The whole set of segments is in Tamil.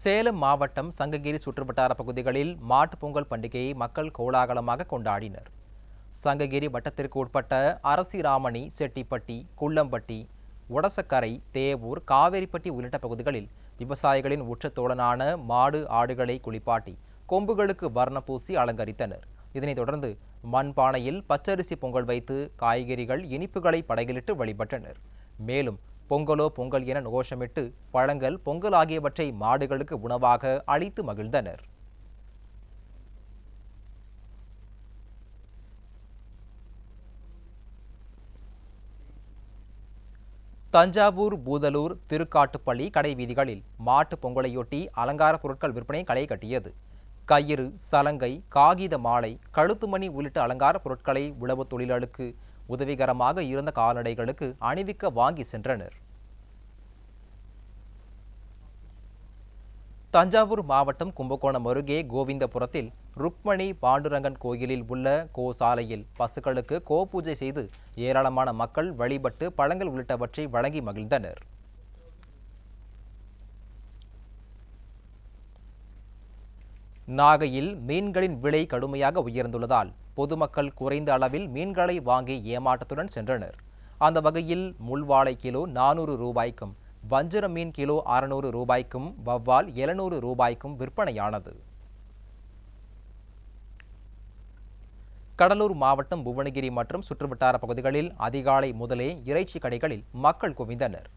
சேலம் மாவட்டம் சங்ககிரி சுற்றுவட்டார பகுதிகளில் மாட்டுப் பொங்கல் பண்டிகையை மக்கள் கோலாகலமாக கொண்டாடினர். சங்ககிரி வட்டத்திற்கு உட்பட்ட அரசிராமணி, செட்டிப்பட்டி, குள்ளம்பட்டி, ஒடசக்கரை, தேவூர், காவேரிப்பட்டி உள்ளிட்ட பகுதிகளில் விவசாயிகளின் உற்ற தோழனான மாடு, ஆடுகளை குளிப்பாட்டி கொம்புகளுக்கு வர்ணம் பூசி அலங்கரித்தனர். இதனைத் தொடர்ந்து மண்பானையில் பச்சரிசி பொங்கல் வைத்து காய்கறிகள், இனிப்புகளை படையலிட்டு வழிபட்டனர். மேலும் பொங்கலோ பொங்கல் என கோஷமிட்டு பழங்கள், பொங்கல் ஆகியவற்றை மாடுகளுக்கு உணவாக அளித்து மகிழ்ந்தனர். தஞ்சாவூர், பூதலூர், திருக்காட்டுப்பள்ளி கடைவீதிகளில் மாட்டு பொங்கலையொட்டி அலங்கார பொருட்கள் விற்பனை களை கட்டியது. கயிறு, சலங்கை, காகித மாலை, கழுத்துமணி உள்ளிட்ட அலங்கார பொருட்களை உழவு தொழிலாளர்களுக்கு உதவிகரமாக இருந்த கால்நடைகளுக்கு அணிவிக்க வாங்கி சென்றனர். தஞ்சாவூர் மாவட்டம் கும்பகோணம் அருகே கோவிந்தபுரத்தில் ருக்மணி பாண்டுரங்கன் கோயிலில் உள்ள கோசாலையில் பசுக்களுக்கு கோபூஜை செய்து ஏராளமான மக்கள் வழிபட்டு பழங்கள் உள்ளிட்டவற்றை வழங்கி மகிழ்ந்தனர். நாகையில் மீன்களின் விலை கடுமையாக உயர்ந்துள்ளதால் பொதுமக்கள் குறைந்த அளவில் மீன்களை வாங்கி ஏமாற்றத்துடன் சென்றனர். அந்த வகையில் முள்வாளை கிலோ 400 ரூபாய்க்கும், வஞ்சர மீன் கிலோ 600 ரூபாய்க்கும், வவ்வால் 700 ரூபாய்க்கும் விற்பனையானது. கடலூர் மாவட்டம் புவனகிரி மற்றும் சுற்றுவட்டார பகுதிகளில் அதிகாலை முதலே இறைச்சி கடைகளில் மக்கள் குவிந்தனர்.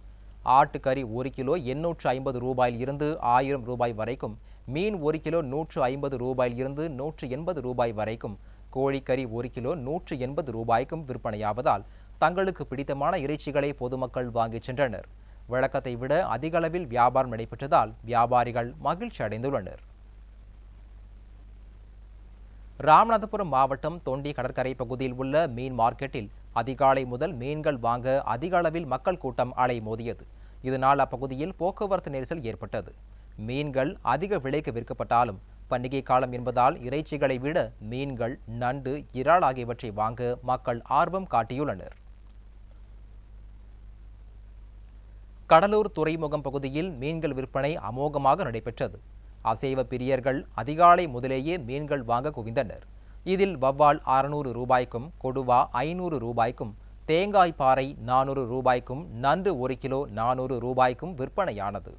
ஆட்டுக்கறி 1 கிலோ 850 ரூபாயில் இருந்து 1000 ரூபாய் வரைக்கும், மீன் 1 கிலோ 150 ரூபாயில் இருந்து 180 ரூபாய் வரைக்கும், கோழிக்கறி 1 கிலோ 180 ரூபாய்க்கும் விற்பனையாவதால் தங்களுக்கு பிடித்தமான இறைச்சிகளை பொதுமக்கள் வாங்கிச் சென்றனர். வழக்கத்தை விட அதிக அளவில் வியாபாரம் நடைபெற்றதால் வியாபாரிகள் மகிழ்ச்சி அடைந்துள்ளனர். ராமநாதபுரம் மாவட்டம் தொண்டி கடற்கரை பகுதியில் உள்ள மீன் மார்க்கெட்டில் அதிகாலை முதல் மீன்கள் வாங்க அதிக அளவில் மக்கள் கூட்டம் அலைமோதியது. இதனால் அப்பகுதியில் போக்குவரத்து நெரிசல் ஏற்பட்டது. மீன்கள் அதிக விலைக்கு விற்கப்பட்டாலும் பண்டிகை காலம் என்பதால் இறைச்சிகளை விட மீன்கள், நண்டு, இறால் ஆகியவற்றை வாங்க மக்கள் ஆர்வம் காட்டியுள்ளனர். கடலூர் துறைமுகம் பகுதியில் மீன்கள் விற்பனை அமோகமாக நடைபெற்றது. அசைவ பிரியர்கள் அதிகாலை முதலேயே மீன்கள் வாங்க குவிந்தனர். இதில் வவ்வால் 600 ரூபாய்க்கும், கொடுவா 500 ரூபாய்க்கும், தேங்காய் பாறை 400 ரூபாய்க்கும், நண்டு 1 கிலோ 400 ரூபாய்க்கும் விற்பனையானது.